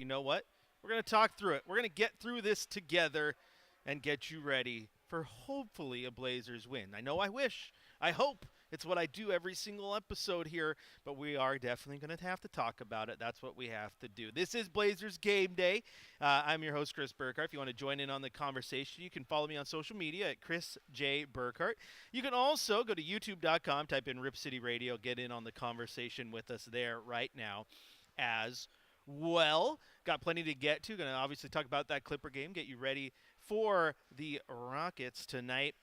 you know what? We're going to talk through it. We're going to get through this together and get you ready for hopefully a Blazers win. I hope it's what I do every single episode here, but we are definitely going to have to talk about it. That's what we have to do. This is Blazers Game Day. I'm your host, Chris Burkhardt. If you want to join in on the conversation, you can follow me on social media at Chris J. Burkhardt. You can also go to youtube.com, type in Rip City Radio, get in on the conversation with us there right now as well. Got plenty to get to. Going to obviously talk about that Clipper game, get you ready for the Rockets tonight.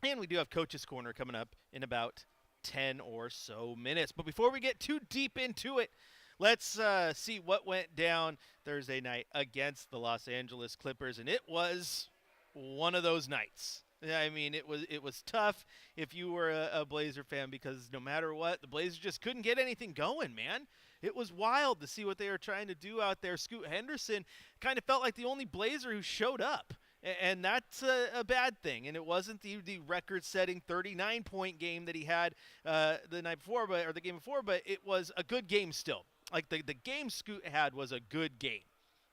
And we do have Coach's Corner coming up in about 10 or so minutes. But before we get too deep into it, let's see what went down Thursday night against the Los Angeles Clippers. And it was one of those nights. I mean, it was tough if you were a Blazer fan, because no matter what, the Blazers just couldn't get anything going, man. It was wild to see what they were trying to do out there. Scoot Henderson kind of felt like the only Blazer who showed up. And that's a bad thing. And it wasn't the record-setting 39-point game that he had the night before, or the game before, but it was a good game still. Like the game Scoot had was a good game.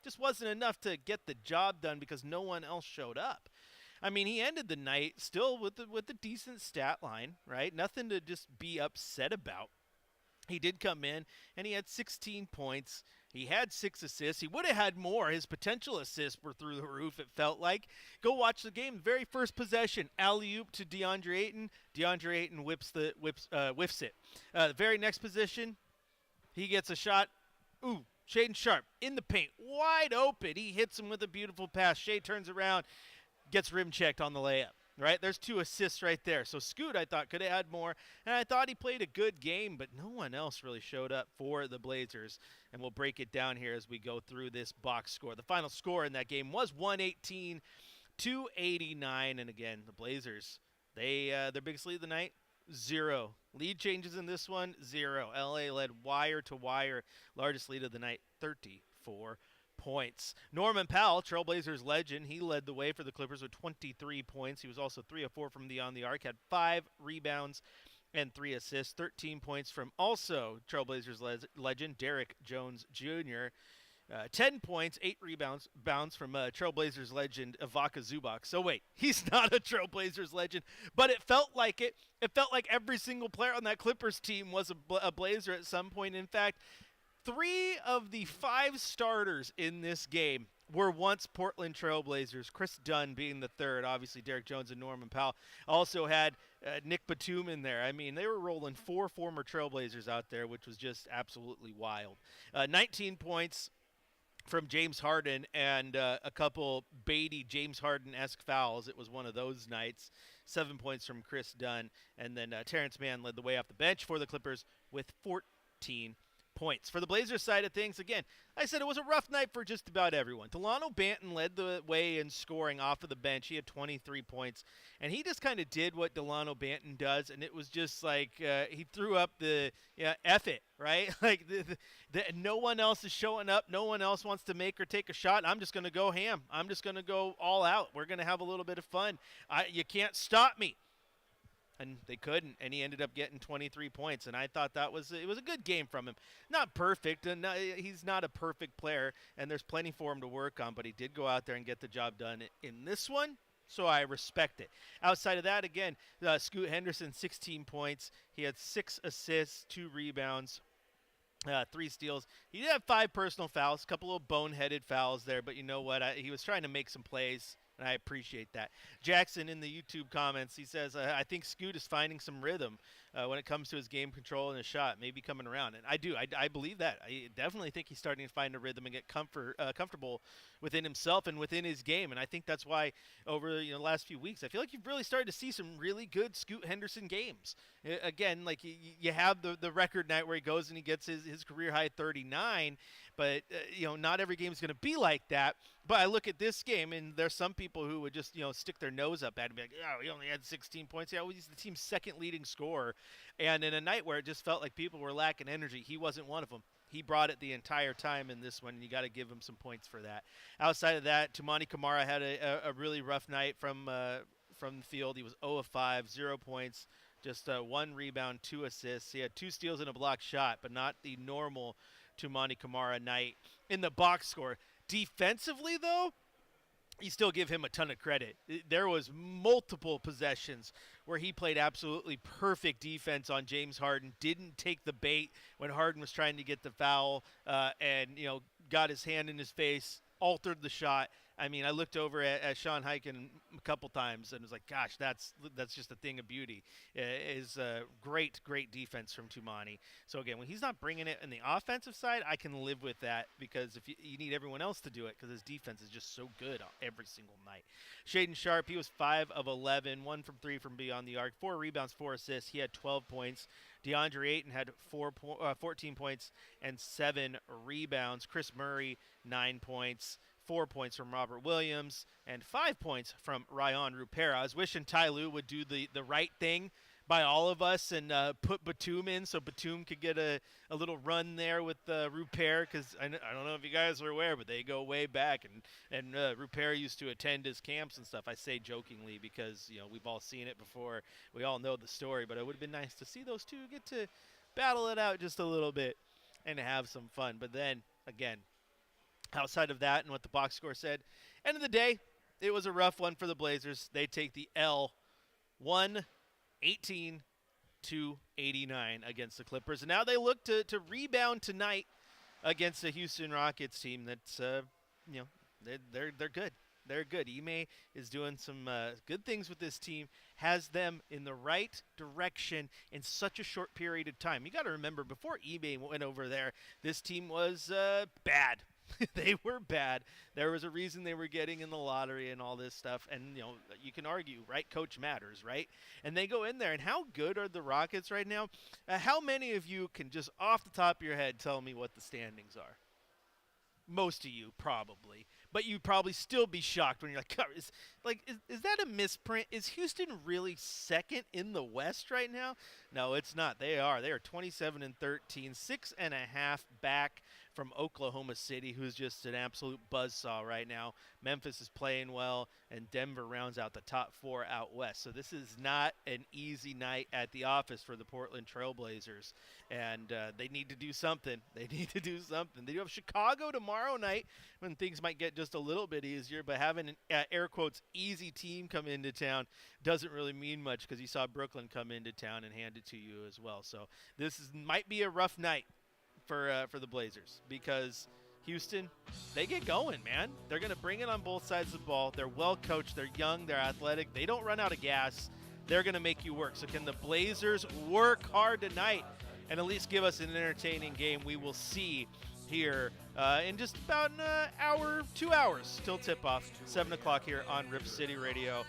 Just wasn't enough to get the job done because no one else showed up. I mean, he ended the night still with a decent stat line, right? Nothing to just be upset about. He did come in, and he had 16 points. He had 6 assists. He would have had more. His potential assists were through the roof, it felt like. Go watch the game. Very first possession, alley-oop to DeAndre Ayton. DeAndre Ayton whiffs it. The very next possession, he gets a shot. Ooh, Shaedon Sharpe in the paint, wide open. He hits him with a beautiful pass. Shea turns around, gets rim checked on the layup. Right, there's 2 assists right there. So Scoot, I thought, could have had more, and I thought he played a good game, but no one else really showed up for the Blazers. And we'll break it down here as we go through this box score. The final score in that game was 118-89, and again, the Blazers, their biggest lead of the night, 0. Lead changes in this one, 0. LA led wire to wire, largest lead of the night, 34 points. Norman Powell, Trailblazers legend, he led the way for the Clippers with 23 points. He was also 3 of 4 from beyond the arc, had 5 rebounds and 3 assists, 13 points from also Trailblazers legend Derrick Jones Jr., 10 points, 8 rebounds from Trailblazers legend Ivica Zubac. So wait, he's not a Trailblazers legend, but it felt like it. It felt like every single player on that Clippers team was a Blazer at some point. In fact, 3 of the 5 starters in this game were once Portland Trailblazers, Chris Dunn being the third. Obviously, Derrick Jones and Norman Powell also had Nick Batum in there. I mean, they were rolling 4 former Trailblazers out there, which was just absolutely wild. 19 points from James Harden and a couple Beatty James Harden-esque fouls. It was one of those nights. 7 points from Chris Dunn. And then Terrence Mann led the way off the bench for the Clippers with 14 points. For the Blazers side of things, again, I said it was a rough night for just about everyone. Delano Banton led the way in scoring off of the bench. He had 23 points, and he just kind of did what Delano Banton does, and it was just like he threw up the F it, right? Like no one else is showing up. No one else wants to make or take a shot. I'm just going to go ham. I'm just going to go all out. We're going to have a little bit of fun. You can't stop me. And they couldn't, and he ended up getting 23 points. And I thought it was a good game from him. Not perfect, and he's not a perfect player, and there's plenty for him to work on, but he did go out there and get the job done in this one, so I respect it. Outside of that, again, Scoot Henderson, 16 points. He had 6 assists, 2 rebounds, 3 steals. He did have 5 personal fouls, a couple of boneheaded fouls there, but you know what? He was trying to make some plays, and I appreciate that. Jackson in the YouTube comments, he says, I think Scoot is finding some rhythm when it comes to his game control and his shot, maybe coming around. And I do. I believe that. I definitely think he's starting to find a rhythm and get comfortable within himself and within his game. And I think that's why over the last few weeks, I feel like you've really started to see some really good Scoot Henderson games. Again, like you have the record night where he goes and he gets his career high 39, but not every game is going to be like that. But I look at this game, and there's some people who would just stick their nose up at him, like, he only had 16 points. Yeah, well, he's the team's second leading scorer. And in a night where it just felt like people were lacking energy, he wasn't one of them. He brought it the entire time in this one, and you got to give him some points for that. Outside of that, Toumani Camara had a really rough night from the field. He was 0 of 5, 0 points, just 1 rebound, 2 assists. He had 2 steals and a blocked shot, but not the normal Tumani Kamara night in the box score. Defensively, though, you still give him a ton of credit. There was multiple possessions where he played absolutely perfect defense on James Harden, didn't take the bait when Harden was trying to get the foul, and got his hand in his face, altered the shot. I mean, I looked over at Sean Hyken a couple times and was like, gosh, that's just a thing of beauty. Is great defense from Tumani. So again, when he's not bringing it in the offensive side, I can live with that, because if you need everyone else to do it, because his defense is just so good every single night. Shaden Sharp, he was 5 of 11, 1 from 3 from beyond the arc, 4 rebounds, 4 assists. He had 12 points. DeAndre Ayton had 14 points and 7 rebounds. Chris Murray, 9 points. 4 points from Robert Williams, and 5 points from Ryan Rupert. I was wishing Ty Lue would do the right thing by all of us and put Batum in so Batum could get a little run there with Rupert, because I don't know if you guys are aware, but they go way back, and Rupert used to attend his camps and stuff. I say jokingly because we've all seen it before. We all know the story, but it would have been nice to see those two get to battle it out just a little bit and have some fun. But then, again, outside of that and what the box score said, end of the day, it was a rough one for the Blazers. They take the L 118-89 against the Clippers. And now they look to rebound tonight against the Houston Rockets team that's, they're good. They're good. Ime is doing some good things with this team, has them in the right direction in such a short period of time. You got to remember, before Ime went over there, this team was bad. They were bad. There was a reason they were getting in the lottery and all this stuff. And, you can argue, right? Coach matters, right? And they go in there. And how good are the Rockets right now? How many of you can just off the top of your head tell me what the standings are? Most of you, probably. But you'd probably still be shocked when you're like, is that a misprint? Is Houston really second in the West right now? No, it's not. They are 27-13, 6.5 back from Oklahoma City, who's just an absolute buzzsaw right now. Memphis is playing well, and Denver rounds out the top 4 out west. So this is not an easy night at the office for the Portland Trailblazers, and they need to do something. They do have Chicago tomorrow night, when things might get just a little bit easier, but having an air quotes easy team come into town doesn't really mean much, because you saw Brooklyn come into town and hand it to you as well. So might be a rough night for the Blazers, because Houston, they get going, man. They're going to bring it on both sides of the ball. They're well coached. They're young. They're athletic. They don't run out of gas. They're going to make you work. So can the Blazers work hard tonight and at least give us an entertaining game? We will see here in just about an hour, 2 hours till tip-off, 7 o'clock here on Rip City Radio.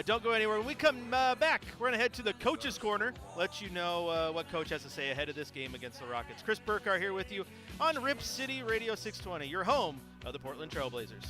Don't go anywhere. When we come back, we're going to head to the Coach's Corner, let you know what Coach has to say ahead of this game against the Rockets. Chris Burkhardt here with you on Rip City Radio 620, your home of the Portland Trailblazers.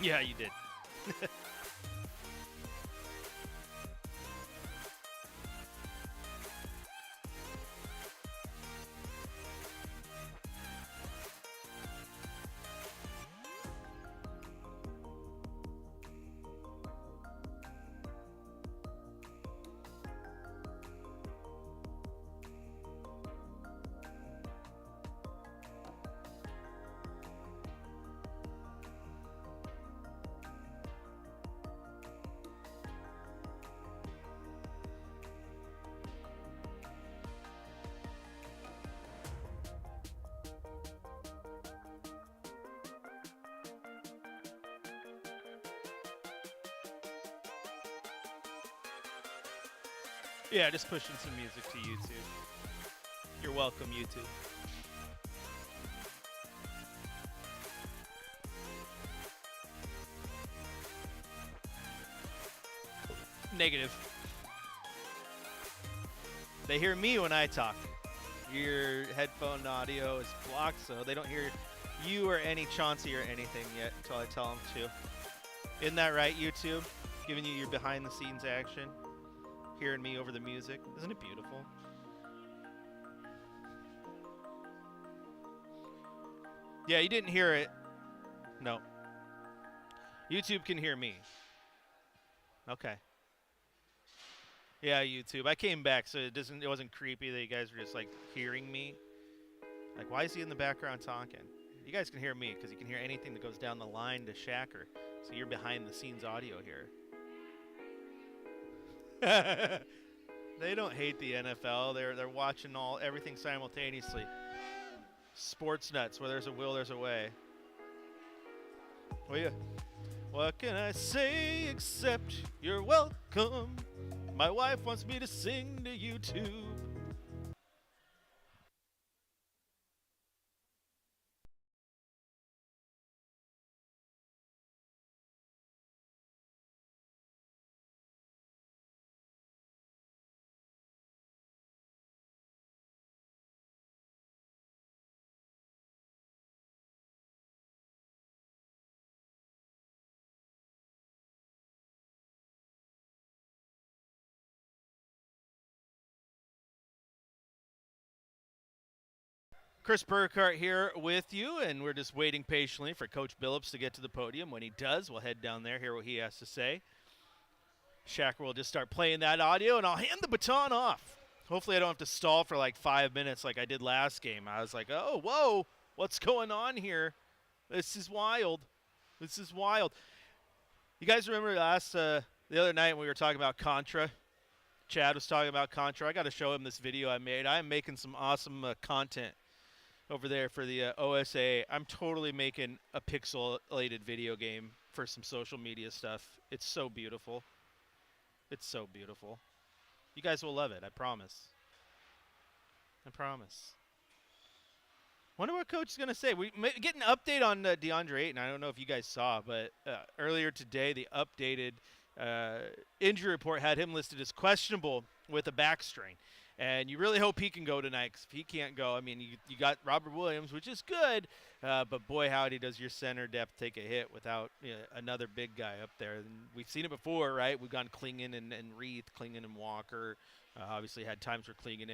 Yeah, you did. Yeah, just pushing some music to YouTube. You're welcome, YouTube. Negative. They hear me when I talk. Your headphone audio is blocked, so they don't hear you or any Chauncey or anything yet until I tell them to. Isn't that right, YouTube? Giving you your behind-the-scenes action. Hearing me over the music. Isn't it beautiful? Yeah, you didn't hear it. No. YouTube can hear me. Okay. Yeah, YouTube. I came back, so it wasn't creepy that you guys were just like hearing me. Like, why is he in the background talking? You guys can hear me because you can hear anything that goes down the line to Shacker. So you're behind the scenes audio here. They don't hate the NFL. They're watching everything simultaneously. Sports nuts. Where there's a will, there's a way. Well, yeah. What can I say except you're welcome? My wife wants me to sing to YouTube. Chris Burkhardt here with you, and we're just waiting patiently for Coach Billups to get to the podium. When he does, we'll head down there, hear what he has to say. Shacker will just start playing that audio, and I'll hand the baton off. Hopefully I don't have to stall for like 5 minutes like I did last game. I was like, oh, whoa, what's going on here? This is wild. This is wild. You guys remember the other night when we were talking about Contra? Chad was talking about Contra. I got to show him this video I made. I am making some awesome content over there for the OSA. I'm totally making a pixelated video game for some social media stuff. It's so beautiful. It's so beautiful. You guys will love it, I promise. I promise. Wonder what Coach is going to say. We get an update on DeAndre Ayton. I don't know if you guys saw, but earlier today the updated injury report had him listed as questionable with a back strain. And you really hope he can go tonight, because if he can't go, I mean, you got Robert Williams, which is good, but boy, howdy does your center depth take a hit without another big guy up there. And we've seen it before, right? We've gone Klingon and Reith, Klingon and Walker. Obviously had times where Klingon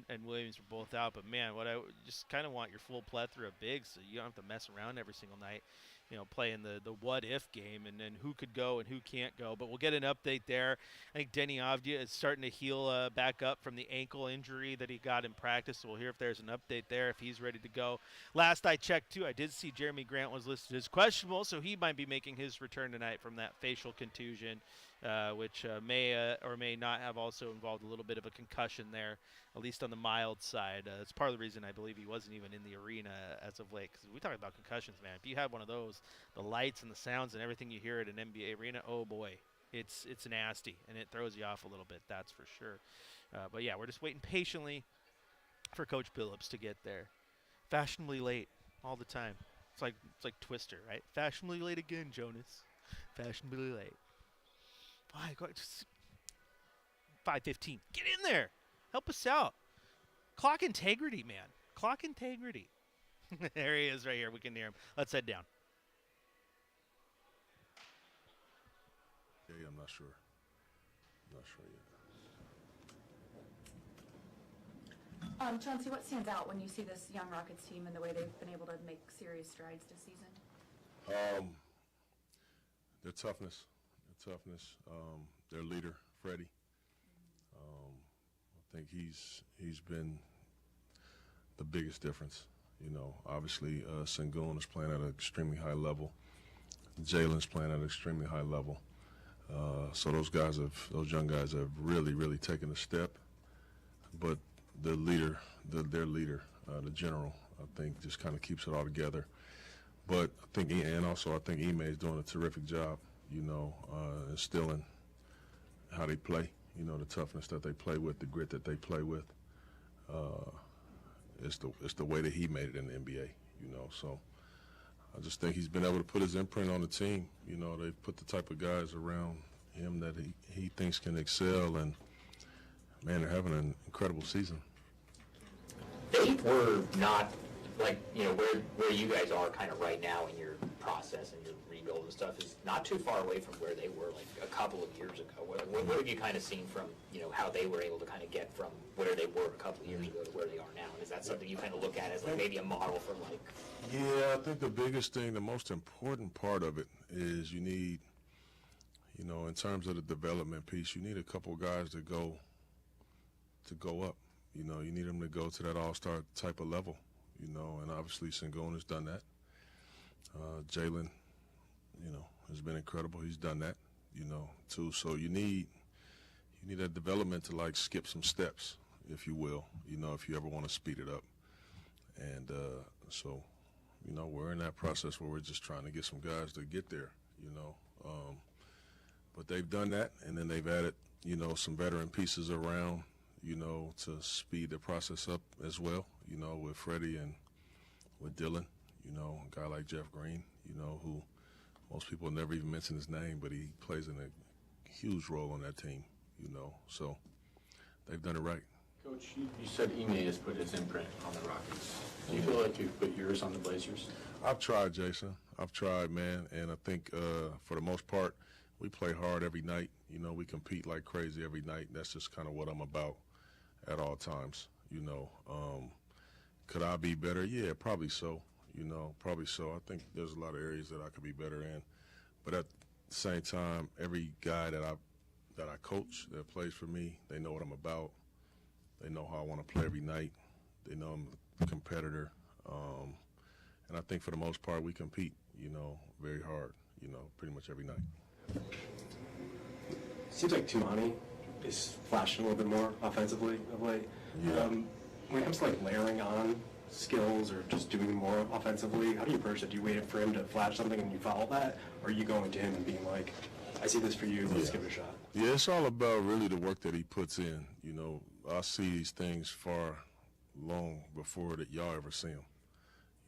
and Williams were both out, but man, what I just kind of want your full plethora of bigs so you don't have to mess around every single night. Playing the what-if game and who could go and who can't go. But we'll get an update there. I think Denny Avdia is starting to heal back up from the ankle injury that he got in practice, so we'll hear if there's an update there, if he's ready to go. Last I checked, too, I did see Jeremy Grant was listed as questionable, so he might be making his return tonight from that facial contusion, which may or may not have also involved a little bit of a concussion there, at least on the mild side. That's part of the reason I believe he wasn't even in the arena as of late, because we talk about concussions, man. If you have one of those, the lights and the sounds and everything you hear at an NBA arena, oh boy, it's nasty, and it throws you off a little bit, that's for sure. But yeah, we're just waiting patiently for Coach Billups to get there. Fashionably late all the time. It's like Twister, right? Fashionably late again, Jonas. Fashionably late. Why? 5:15. Get in there. Help us out. Clock integrity, man. Clock integrity. There he is right here. We can hear him. Let's head down. Okay, I'm not sure. I'm not sure yet. Chauncey, what stands out when you see this young Rockets team and the way they've been able to make serious strides this season? Their toughness. Their leader, Freddie. I think he's been the biggest difference. You know, obviously Sengun is playing at an extremely high level. Jalen's playing at an extremely high level. So those young guys have really, really taken a step. But their leader, the general, I think just kind of keeps it all together. But I think Ime is doing a terrific job, you know, instilling how they play, you know, the toughness that they play with, the grit that they play with. It's the way that he made it in the NBA, you know. So I just think he's been able to put his imprint on the team. You know, they put the type of guys around him that he thinks can excel, and man, they're having an incredible season. They were not like, you know, where you guys are kind of right now in your process and your rebuild and stuff is not too far away from where they were like a couple of years ago. What have you kind of seen from, you know, how they were able to kind of get from where they were a couple of years ago to where they are now? And is that something you kind of look at as like maybe a model for like? Yeah, I think the biggest thing, the most important part of it is you need, you know, in terms of the development piece, you need a couple guys to go up. You know, you need them to go to that all-star type of level, you know, and obviously Sengun has done that. Jalen, you know, has been incredible. He's done that, you know, too. So you need that development to, like, skip some steps, if you will, you know, if you ever want to speed it up. And so, you know, we're in that process where we're just trying to get some guys to get there, you know. But they've done that, and then they've added, you know, some veteran pieces around, you know, to speed the process up as well, you know, with Freddie and with Dylan, you know, a guy like Jeff Green, you know, who most people never even mention his name, but he plays in a huge role on that team, you know. So they've done it right. Coach, you said Ime has put his imprint on the Rockets. Do you feel like you've put yours on the Blazers? I've tried, Jason. I've tried, man, and I think for the most part, we play hard every night. You know, we compete like crazy every night. That's just kind of what I'm about at all times, you know. Could I be better? Yeah, probably so, you know, probably so. I think there's a lot of areas that I could be better in. But at the same time, every guy that I coach that plays for me, they know what I'm about. They know how I want to play every night. They know I'm a competitor. And I think for the most part, we compete, you know, very hard, you know, pretty much every night. Seems like Tumani is flashing a little bit more offensively of late. Yeah. When it comes to like layering on skills or just doing more offensively, how do you approach it? Do you wait for him to flash something and you follow that? Or are you going to him and being like, I see this for you, let's give it a shot? Yeah, it's all about really the work that he puts in. You know, I see these things far long before that y'all ever see them.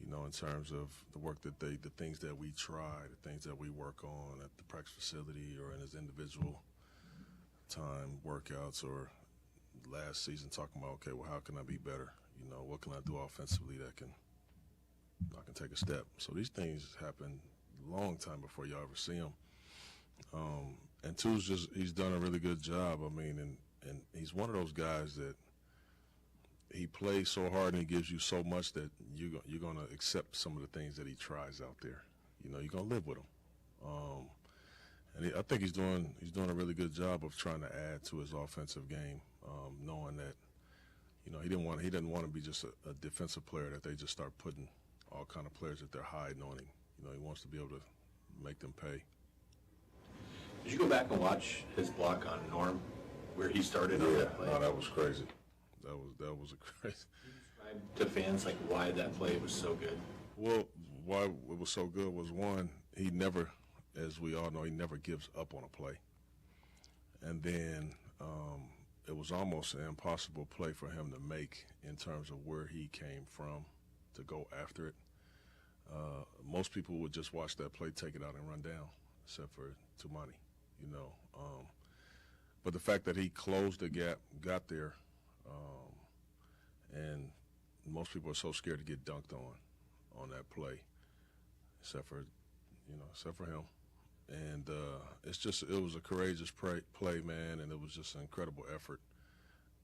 You know, in terms of the work that the things that we try, the things that we work on at the practice facility or in his individual time workouts, or last season talking about, okay, well, how can I be better? You know, what can I do offensively that I can take a step? So these things happen a long time before y'all ever see them. And two's he's done a really good job. I mean, and he's one of those guys that he plays so hard and he gives you so much that you're going to accept some of the things that he tries out there. You know, you're going to live with him. I think he's doing a really good job of trying to add to his offensive game, knowing that, you know, he didn't want to be just a defensive player that they just start putting all kind of players that they're hiding on him. You know, he wants to be able to make them pay. Did you go back and watch his block on Norm, where he started on that play? No, that was crazy. That was a crazy. Describe to fans like why that play was so good. Well, why it was so good was, one, he never, as we all know, he never gives up on a play. And then it was almost an impossible play for him to make in terms of where he came from to go after it. Most people would just watch that play, take it out, and run down, except for Tumani, you know. But the fact that he closed the gap, got there, and most people are so scared to get dunked on that play, except for him. And it was a courageous play, man, and it was just an incredible effort.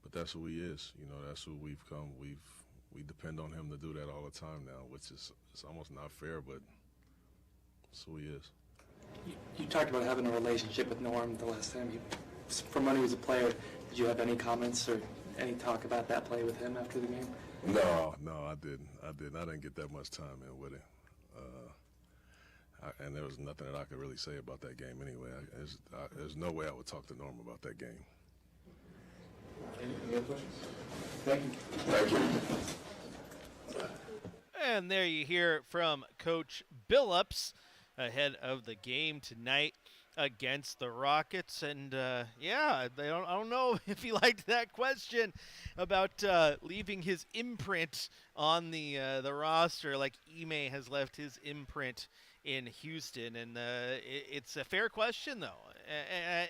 But that's who he is. You know, that's who we've come. We depend on him to do that all the time now, which is it's almost not fair, but that's who he is. You talked about having a relationship with Norm the last time. From when he was a player, did you have any comments or any talk about that play with him after the game? No, I didn't. I didn't get that much time in with him. And there was nothing that I could really say about that game anyway. There's no way I would talk to Norm about that game. Any other questions? Thank you. Thank you. And there you hear it from Coach Billups ahead of the game tonight against the Rockets. And I don't know if he liked that question about leaving his imprint on the roster, like Ime has left his imprint in Houston. And it's a fair question, though.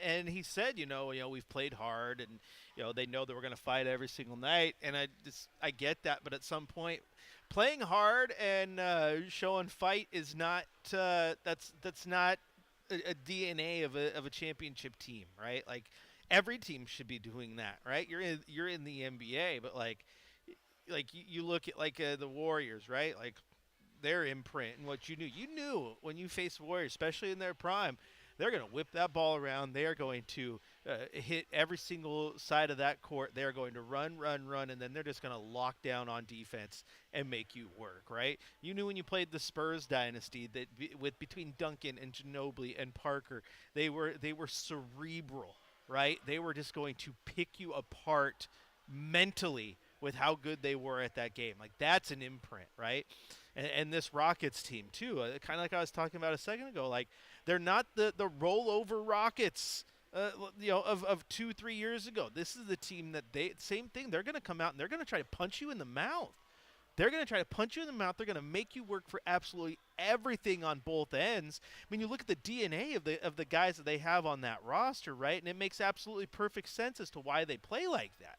And he said, we've played hard, and they know that we're going to fight every single night. And I get that, but at some point, playing hard and showing fight is not that's not a DNA of a championship team, right? Like every team should be doing that, right? You're in the NBA, but like you look at the Warriors, right? Like their imprint and what you knew when you faced Warriors, especially in their prime, they're going to whip that ball around. They are going to hit every single side of that court. They're going to run, and then they're just going to lock down on defense and make you work, right? You knew when you played the Spurs dynasty that between Duncan and Ginobili and Parker, they were cerebral, right? They were just going to pick you apart mentally with how good they were at that game. Like that's an imprint, right? And this Rockets team too, kind of like I was talking about a second ago, like they're not the rollover Rockets, of 2-3 years ago. This is the team that same thing. They're going to come out and they're going to try to punch you in the mouth. They're going to try to punch you in the mouth. They're going to make you work for absolutely everything on both ends. I mean, you look at the DNA of the guys that they have on that roster, right? And it makes absolutely perfect sense as to why they play like that.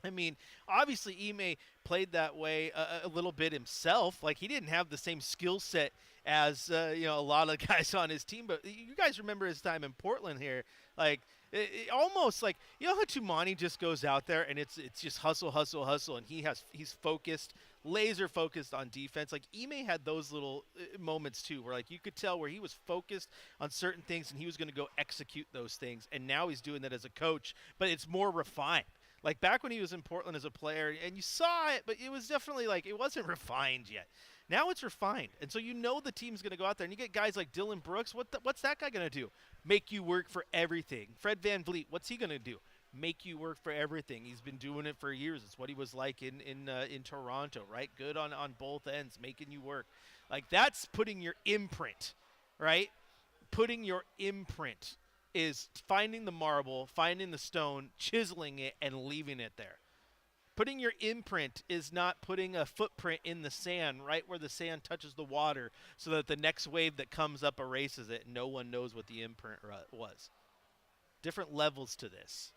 I mean, obviously Ime played that way a little bit himself. Like he didn't have the same skill set as a lot of guys on his team. But you guys remember his time in Portland here. Like it almost like how Tumani just goes out there and it's just hustle, and he's focused, laser focused on defense. Like Ime had those little moments too, where like you could tell where he was focused on certain things and he was going to go execute those things. And now he's doing that as a coach, but it's more refined. Like back when he was in Portland as a player, and you saw it, but it was definitely like it wasn't refined yet. Now it's refined, and so the team's going to go out there, and you get guys like Dylan Brooks. What's that guy going to do? Make you work for everything. Fred VanVleet, what's he going to do? Make you work for everything. He's been doing it for years. It's what he was like in Toronto, right? Good on both ends, making you work. Like that's putting your imprint, right? Putting your imprint is finding the marble, finding the stone, chiseling it, and leaving it there. Putting your imprint is not putting a footprint in the sand right where the sand touches the water so that the next wave that comes up erases it and no one knows what the imprint was. Different levels to this.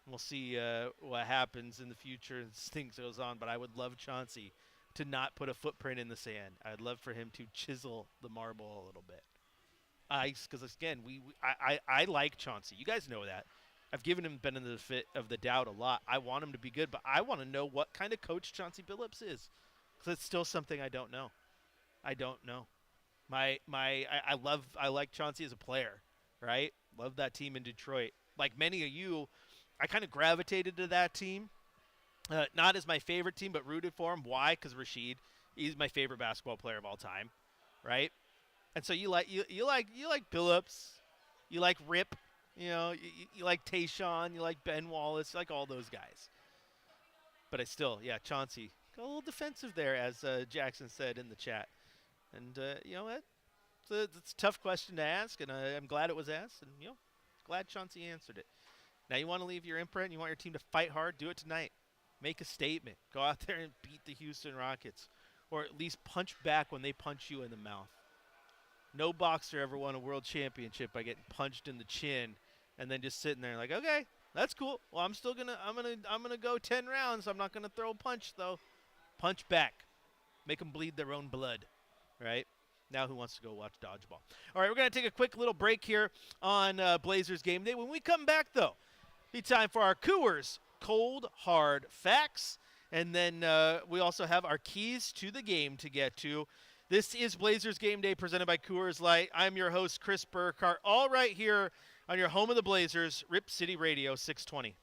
We'll see what happens in the future as things goes on, but I would love Chauncey to not put a footprint in the sand. I'd love for him to chisel the marble a little bit. Because again, I like Chauncey. You guys know that. I've given him the benefit of the doubt a lot. I want him to be good, but I want to know what kind of coach Chauncey Billups is, because it's still something I don't know. I don't know. I like Chauncey as a player, right? Love that team in Detroit. Like many of you, I kind of gravitated to that team. Not as my favorite team, but rooted for him. Why? Because Rasheed, he's my favorite basketball player of all time, right? And so you like Billups, you like Rip, you like Tayshaun, you like Ben Wallace, you like all those guys. But Chauncey got a little defensive there, as Jackson said in the chat. And it's a tough question to ask, and I'm glad it was asked, and glad Chauncey answered it. Now you want to leave your imprint, you want your team to fight hard, do it tonight. Make a statement. Go out there and beat the Houston Rockets, or at least punch back when they punch you in the mouth. No boxer ever won a world championship by getting punched in the chin and then just sitting there like, okay, that's cool. Well, I'm gonna go 10 rounds. I'm not gonna throw a punch though. Punch back. Make them bleed their own blood, right? Now who wants to go watch dodgeball? All right, we're going to take a quick little break here on Blazers Game Day. When we come back, though, be time for our Coors Cold Hard Facts. And then we also have our keys to the game to get to. This is Blazers Game Day presented by Coors Light. I'm your host, Chris Burkhardt, all right here on your home of the Blazers, Rip City Radio 620.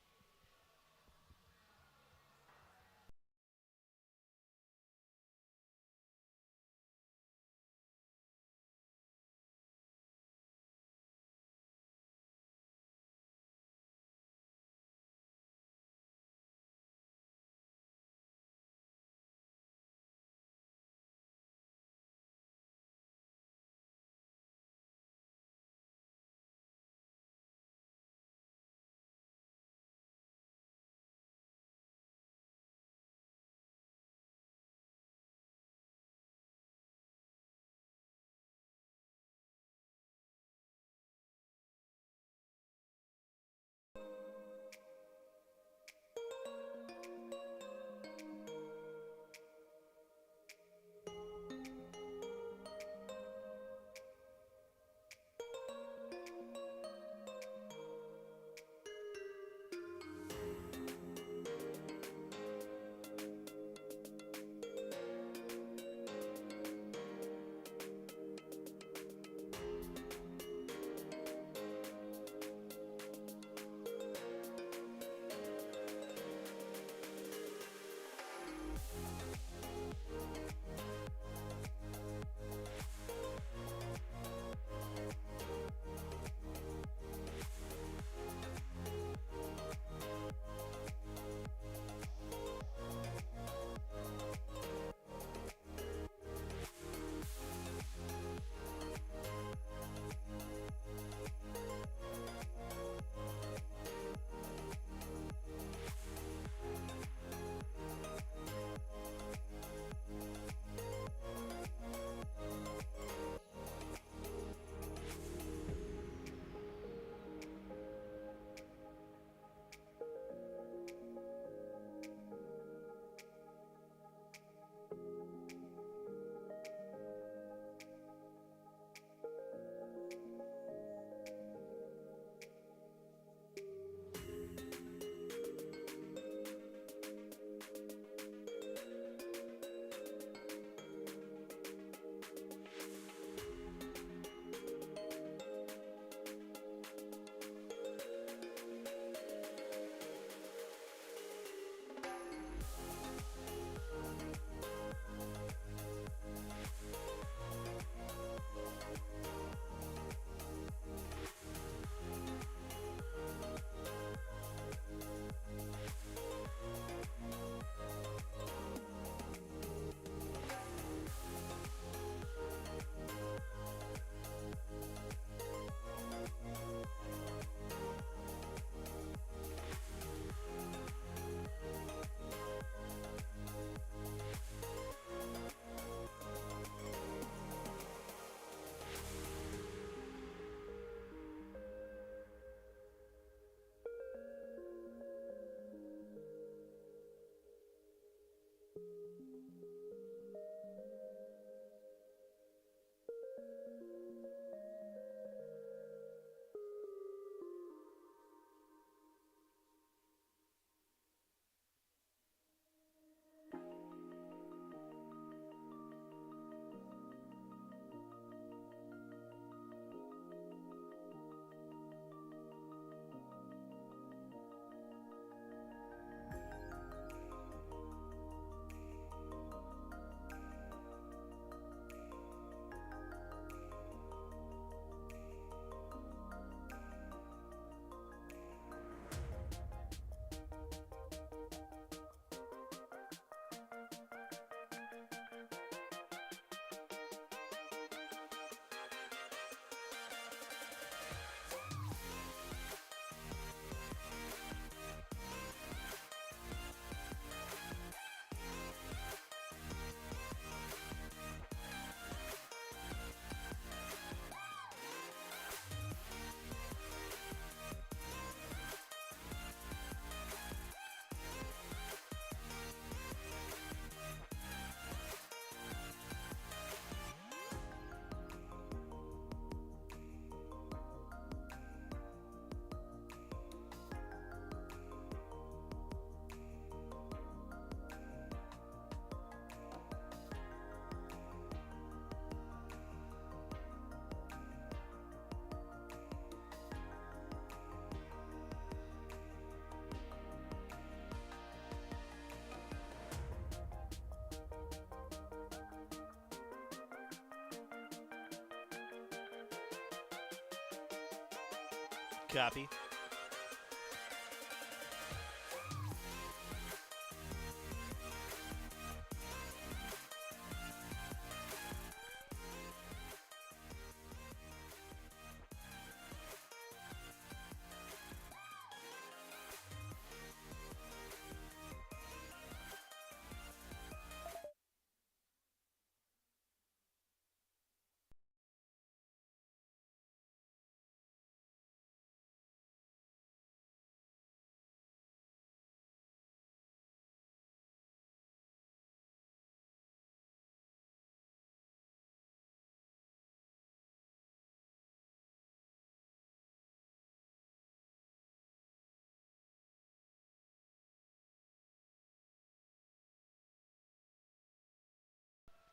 Copy.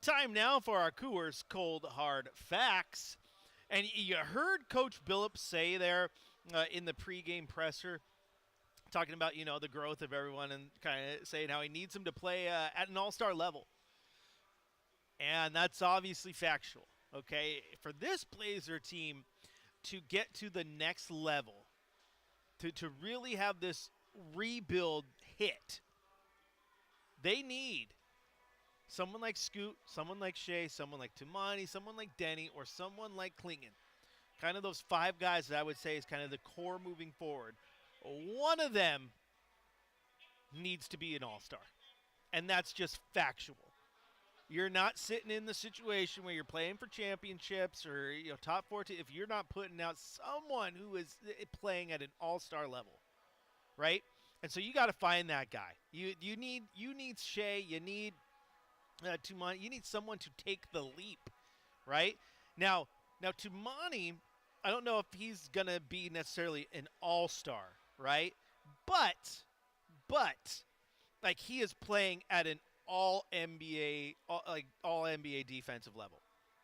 Time now for our Coors Cold Hard Facts. And you heard Coach Billups say there in the pregame presser, talking about, the growth of everyone and kind of saying how he needs them to play at an all-star level. And that's obviously factual, okay? For this Blazer team to get to the next level, to really have this rebuild hit, they need someone like Scoot, someone like Shea, someone like Tumani, someone like Denny, or someone like Klingon. Kind of those 5 guys that I would say is kind of the core moving forward. One of them needs to be an all-star, and that's just factual. You're not sitting in the situation where you're playing for championships or top 14 if you're not putting out someone who is playing at an all-star level, right? And so you got to find that guy. You need Shea. You need Tumani. You need someone to take the leap, right? Now Tumani, I don't know if he's gonna be necessarily an all-star, right? But like he is playing at an all NBA defensive level.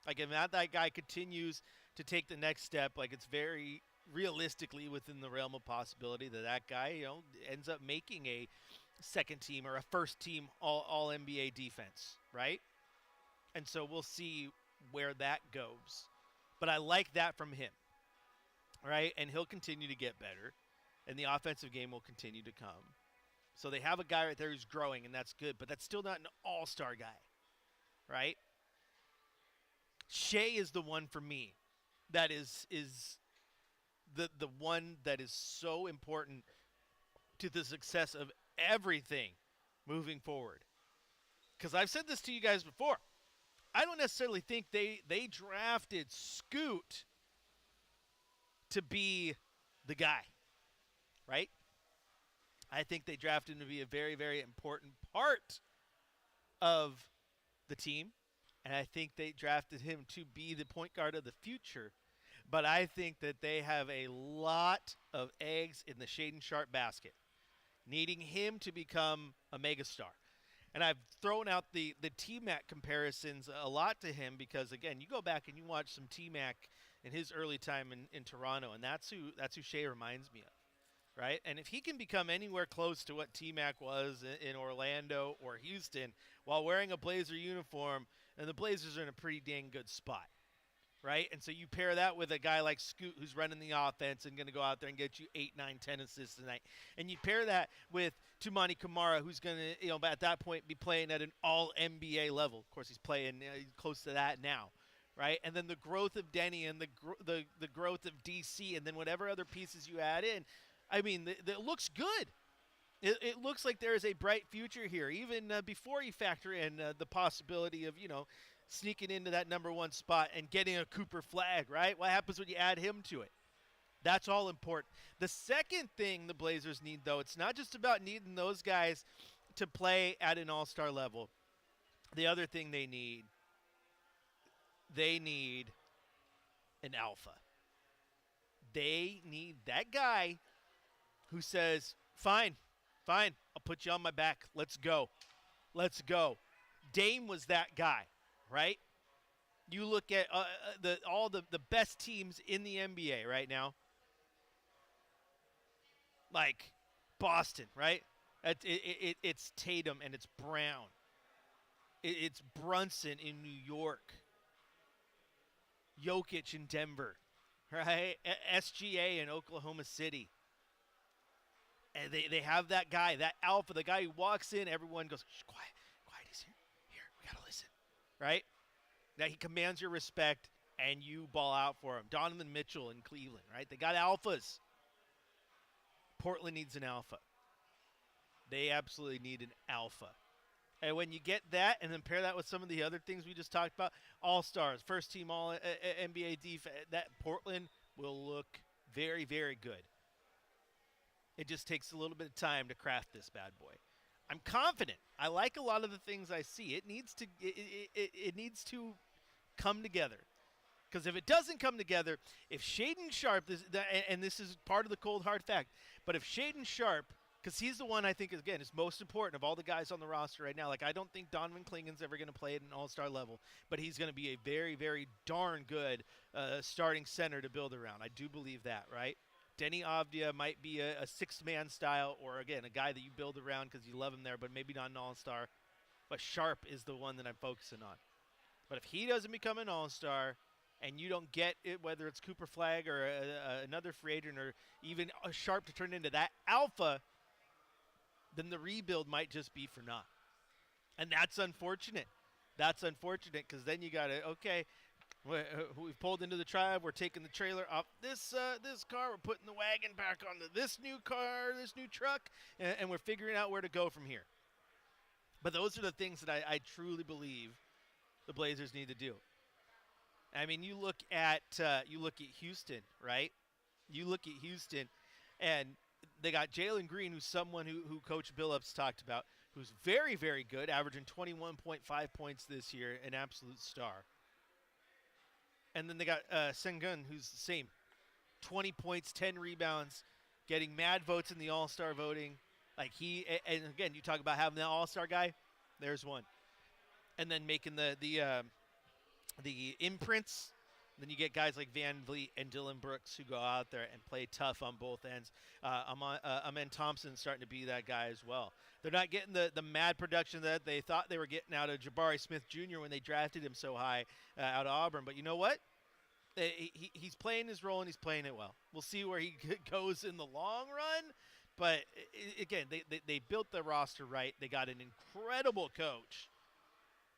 Like if that guy continues to take the next step, like it's very realistically within the realm of possibility that guy ends up making a second team or a first team all NBA defense, right? And so we'll see where that goes. But I like that from him, right? And he'll continue to get better, and the offensive game will continue to come. So they have a guy right there who's growing, and that's good, but that's still not an all-star guy, right? Shea is the one for me that is the one that is so important to the success of everything moving forward. Because I've said this to you guys before. I don't necessarily think they drafted Scoot to be the guy, right? I think they drafted him to be a very, very important part of the team. And I think they drafted him to be the point guard of the future. But I think that they have a lot of eggs in the Shaedon Sharpe basket, needing him to become a megastar. And I've thrown out the T-Mac comparisons a lot to him because, again, you go back and you watch some T-Mac in his early time in Toronto, and that's who Shea reminds me of, right? And if he can become anywhere close to what T-Mac was in Orlando or Houston while wearing a Blazer uniform, then the Blazers are in a pretty dang good spot, right? And so you pair that with a guy like Scoot who's running the offense and going to go out there and get you 8, 9, 10 assists tonight. And you pair that with Tumani Kamara, who's going to, at that point be playing at an all-NBA level. Of course, he's playing close to that now, right? And then the growth of Denny and the growth of DC and then whatever other pieces you add in. I mean, it looks good. It looks like there is a bright future here, even before you factor in the possibility of, sneaking into that number 1 spot and getting a Cooper Flag, right? What happens when you add him to it? That's all important. The second thing the Blazers need, though, it's not just about needing those guys to play at an all-star level. The other thing they need an alpha. They need that guy who says, fine, I'll put you on my back. Let's go. Dame was that guy, right? You look at all the best teams in the NBA right now, like Boston, right? It's Tatum and it's Brown. It's Brunson in New York. Jokic in Denver. right? SGA in Oklahoma City. And they have that guy, that alpha, the guy who walks in, everyone goes, shh, quiet, he's here. Here, we got to listen, right? Now he commands your respect, and you ball out for him. Donovan Mitchell in Cleveland, right? They got alphas. Portland needs an alpha. They absolutely need an alpha. And when you get that and then pair that with some of the other things we just talked about, all-stars, first-team All-NBA defense, that Portland will look very, very good. It just takes a little bit of time to craft this bad boy. I'm confident. I like a lot of the things I see. It needs to come together. Because if it doesn't come together, if Shaedon Sharpe, and this is part of the cold hard fact, but if Shaedon Sharpe, because he's the one I think, again, is most important of all the guys on the roster right now. Like, I don't think Donovan Klingen's ever going to play at an all-star level, but he's going to be a very, very darn good starting center to build around. I do believe that, right? Denny Avdia might be a six-man style, or, again, a guy that you build around because you love him there, but maybe not an all-star. But Sharpe is the one that I'm focusing on. But if he doesn't become an all-star, and you don't get it, whether it's Cooper Flagg or another free agent or even a Sharpe to turn into that alpha, then the rebuild might just be for naught. And that's unfortunate. That's unfortunate because then you got to, okay, we've pulled into the tribe. We're taking the trailer off this car. We're putting the wagon back onto this new car, this new truck, and we're figuring out where to go from here. But those are the things that I truly believe the Blazers need to do. I mean, you look at Houston, right? You look at Houston, and they got Jalen Green, who's someone who Coach Billups talked about, who's very, very good, averaging 21.5 points this year, an absolute star. And then they got Sengun, who's the same, 20 points, 10 rebounds, getting mad votes in the All-Star voting. Like and again, you talk about having the All-Star guy, there's one. And then making the imprints. Then you get guys like Van Vliet and Dylan Brooks who go out there and play tough on both ends. Amen Thompson's starting to be that guy as well. They're not getting the mad production that they thought they were getting out of Jabari Smith Jr. when they drafted him so high out of Auburn. But you know what? He's playing his role, and he's playing it well. We'll see where he goes in the long run. But, again, they built the roster right. They got an incredible coach.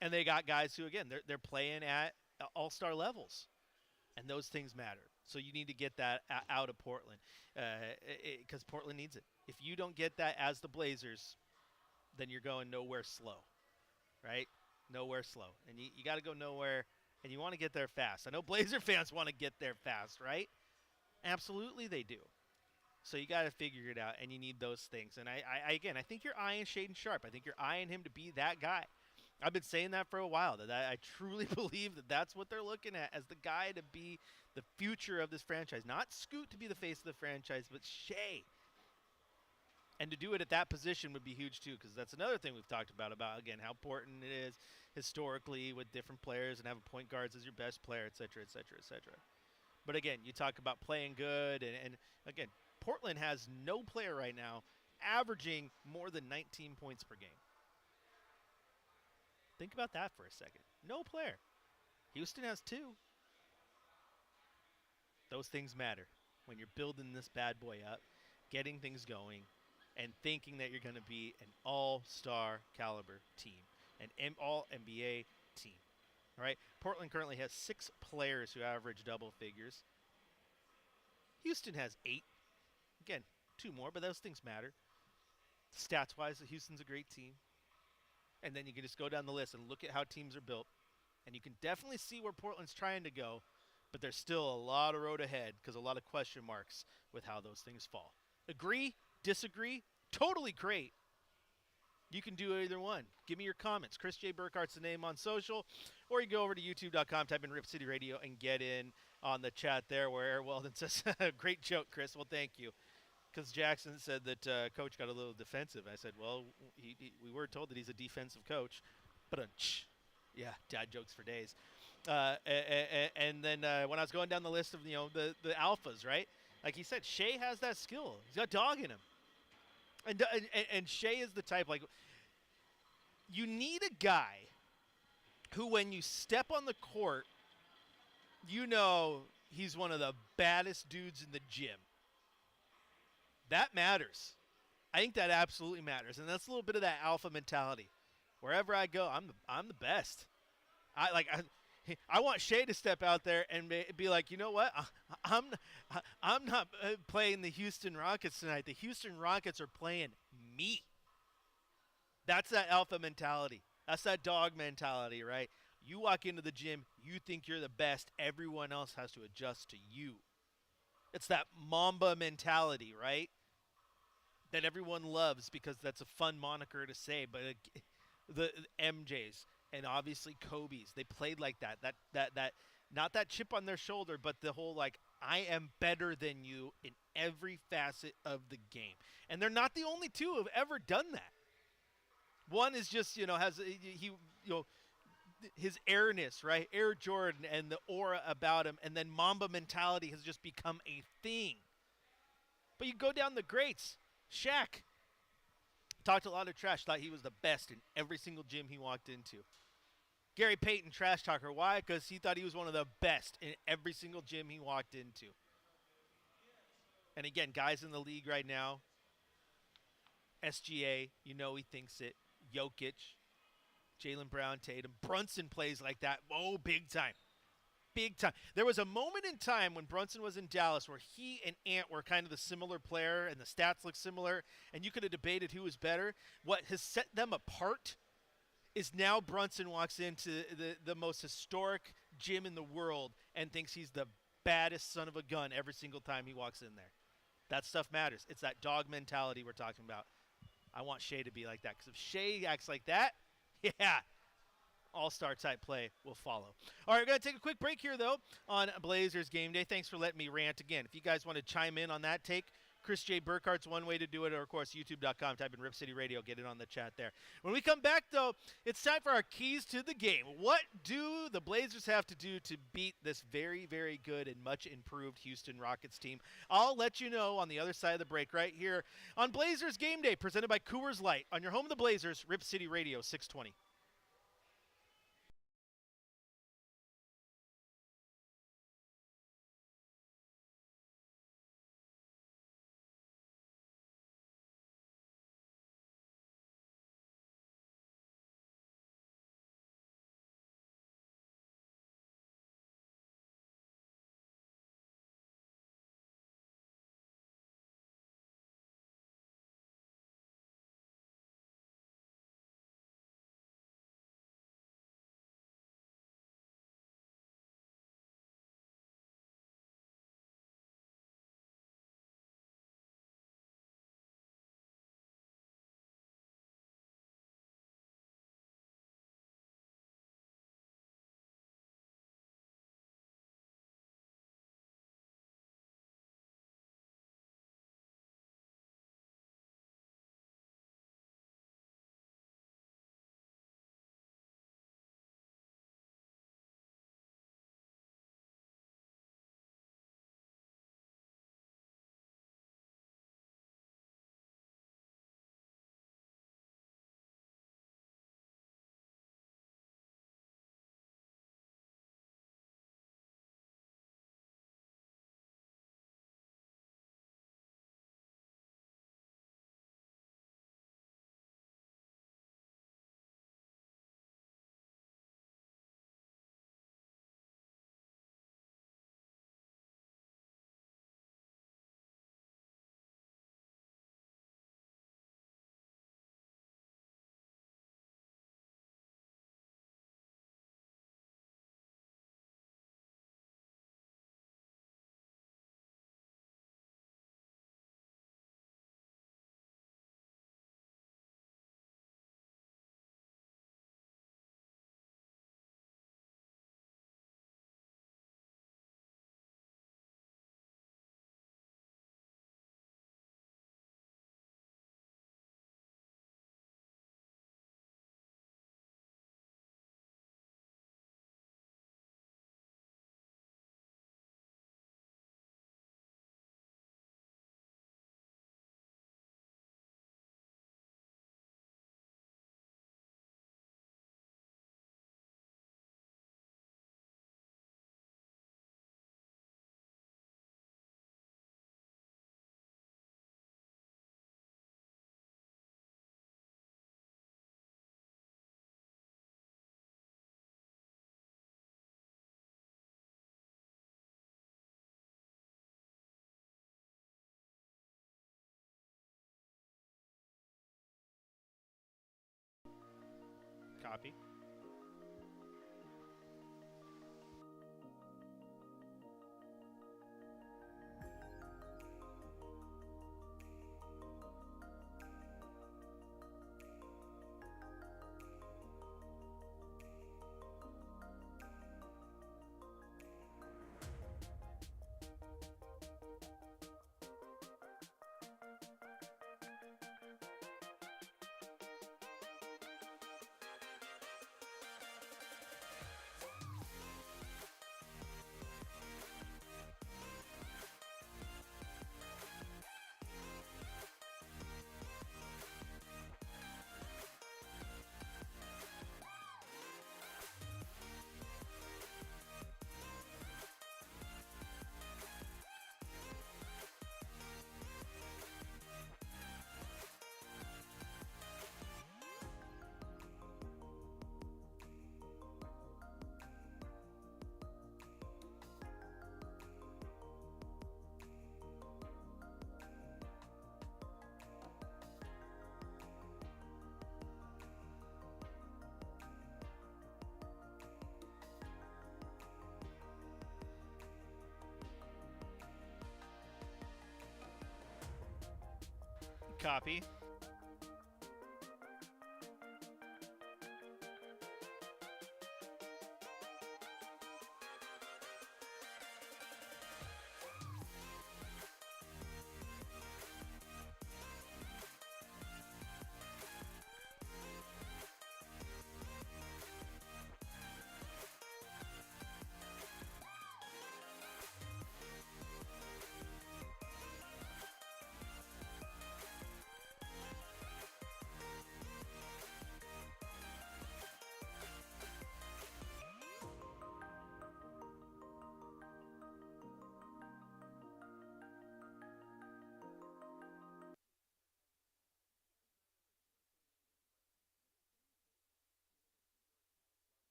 And they got guys who, again, they're playing at all-star levels. And those things matter. So you need to get that out of Portland because Portland needs it. If you don't get that as the Blazers, then you're going nowhere slow, right? Nowhere slow. And you got to go nowhere, and you want to get there fast. I know Blazer fans want to get there fast, right? Absolutely they do. So you got to figure it out, and you need those things. And I think you're eyeing Shaedon Sharpe. I think you're eyeing him to be that guy. I've been saying that for a while, that I truly believe that that's what they're looking at as the guy to be the future of this franchise. Not Scoot to be the face of the franchise, but Shea. And to do it at that position would be huge, too, because that's another thing we've talked about, again, how important it is historically with different players and having point guards as your best player, et cetera, et cetera, et cetera. But, again, you talk about playing good, and again, Portland has no player right now averaging more than 19 points per game. Think about that for a second. No player. Houston has 2. Those things matter when you're building this bad boy up, getting things going, and thinking that you're going to be an all-star caliber team, an all-NBA team. All right? Portland currently has 6 players who average double figures. Houston has 8. Again, 2 more, but those things matter. Stats-wise, Houston's a great team. And then you can just go down the list and look at how teams are built. And you can definitely see where Portland's trying to go, but there's still a lot of road ahead because a lot of question marks with how those things fall. Agree? Disagree? Totally great. You can do either one. Give me your comments. Chris J. Burkhardt's the name on social. Or you go over to youtube.com, type in Rip City Radio, and get in on the chat there where Air Weldon says, great joke, Chris. Well, thank you. Because Jackson said that Coach got a little defensive. I said, well, we were told that he's a defensive coach. But yeah, dad jokes for days. And then when I was going down the list of the alphas, right? Like he said, Shea has that skill. He's got dog in him. And Shea is the type, like, you need a guy who, when you step on the court, he's one of the baddest dudes in the gym. That matters. I think that absolutely matters, and that's a little bit of that alpha mentality. Wherever I go, I'm the best. I want Shea to step out there and be like, you know what? I'm not playing the Houston Rockets tonight. The Houston Rockets are playing me. That's that alpha mentality. That's that dog mentality, right? You walk into the gym, you think you're the best. Everyone else has to adjust to you. It's that Mamba mentality, right? That everyone loves because that's a fun moniker to say. But the MJs and obviously Kobe's, they played like that. That not that chip on their shoulder, but the whole like, I am better than you in every facet of the game. And they're not the only two who have ever done that. One is just, has his airness, right? Air Jordan and the aura about him, and then Mamba mentality has just become a thing. But you go down the greats. Shaq talked a lot of trash, thought he was the best in every single gym he walked into. Gary Payton, trash talker. Why? Because he thought he was one of the best in every single gym he walked into. And again, guys in the league right now, SGA, he thinks it. Jokic, Jaylen Brown, Tatum. Brunson plays like that. Oh, big time. Big time. There was a moment in time when Brunson was in Dallas where he and Ant were kind of the similar player and the stats look similar, and you could have debated who was better. What has set them apart is now Brunson walks into the most historic gym in the world and thinks he's the baddest son of a gun every single time he walks in there. That stuff matters. It's that dog mentality we're talking about. I want Shea to be like that, because if Shea acts like that, yeah, all-star type play will follow. All right, we're going to take a quick break here, though, on Blazers Game Day. Thanks for letting me rant again. If you guys want to chime in on that take, Chris J. Burkhardt's one way to do it, or, of course, youtube.com. Type in Rip City Radio. Get it on the chat there. When we come back, though, it's time for our keys to the game. What do the Blazers have to do to beat this very, very good and much improved Houston Rockets team? I'll let you know on the other side of the break right here on Blazers Game Day, presented by Coors Light, on your home of the Blazers, Rip City Radio 620. Copy. Copy.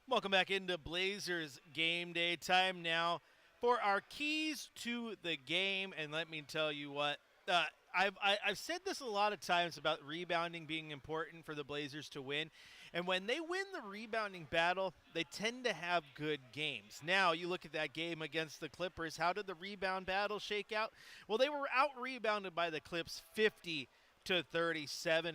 Welcome back into Blazers game day time now for our keys to the game. And let me tell you what, I've said this a lot of times about rebounding being important for the Blazers to win. And when they win the rebounding battle, they tend to have good games. Now, you look at that game against the Clippers. How did the rebound battle shake out? Well, they were out-rebounded by the Clips 50-37,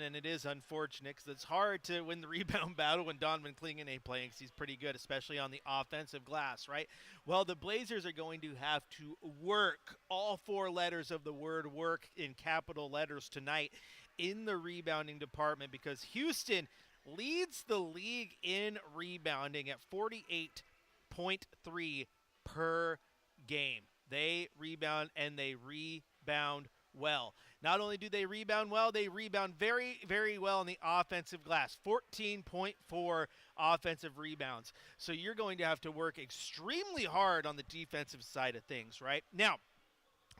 and it is unfortunate because it's hard to win the rebound battle when Donovan Clingan ain't playing because he's pretty good, especially on the offensive glass, right? Well, the Blazers are going to have to work all four letters of the word work in capital letters tonight in the rebounding department because Houston leads the league in rebounding at 48.3 per game. They rebound and they rebound well. Not only do they rebound well, they rebound very, very well on the offensive glass. 14.4 offensive rebounds. So you're going to have to work extremely hard on the defensive side of things, right? Now,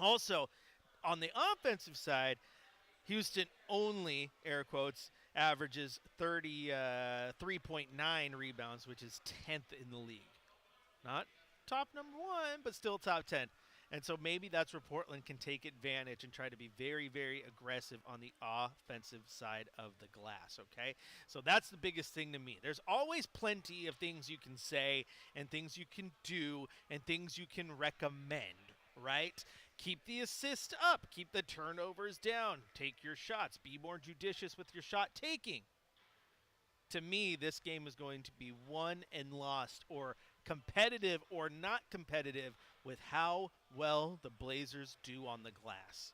also, on the offensive side, Houston only, air quotes, averages 33.9 rebounds, which is 10th in the league. Not top number one, but still top 10. And so maybe that's where Portland can take advantage and try to be very, very aggressive on the offensive side of the glass, okay? So that's the biggest thing to me. There's always plenty of things you can say and things you can do and things you can recommend, right? Keep the assist up. Keep the turnovers down. Take your shots. Be more judicious with your shot taking. To me, this game is going to be won and lost or competitive or not competitive with how well the Blazers do on the glass.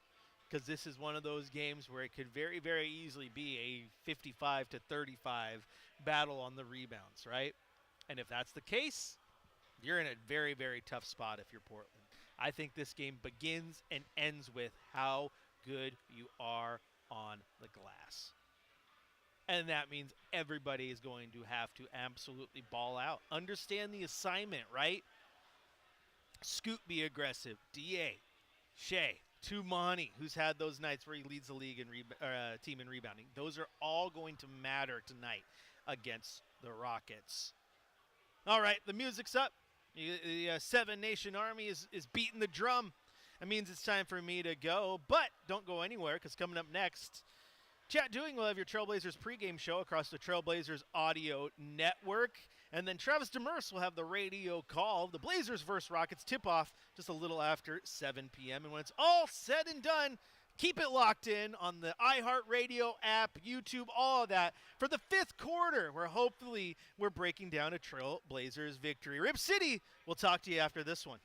Because this is one of those games where it could very, very easily be a 55-35 battle on the rebounds, right? And if that's the case, you're in a very, very tough spot if you're Portland. I think this game begins and ends with how good you are on the glass. And that means everybody is going to have to absolutely ball out. Understand the assignment, right? Scoot, be aggressive. D.A., Shea, Tumani, who's had those nights where he leads the league in team in rebounding. Those are all going to matter tonight against the Rockets. All right, the music's up. The Seven Nation Army is beating the drum. That means it's time for me to go, but don't go anywhere, because coming up next, Chat Doing will have your Trailblazers pregame show across the Trailblazers audio network. And then Travis Demers will have the radio call, the Blazers vs. Rockets tip-off just a little after 7 p.m. And when it's all said and done, keep it locked in on the iHeartRadio app, YouTube, all of that for the fifth quarter, where hopefully we're breaking down a Trailblazers victory. Rip City, we'll talk to you after this one.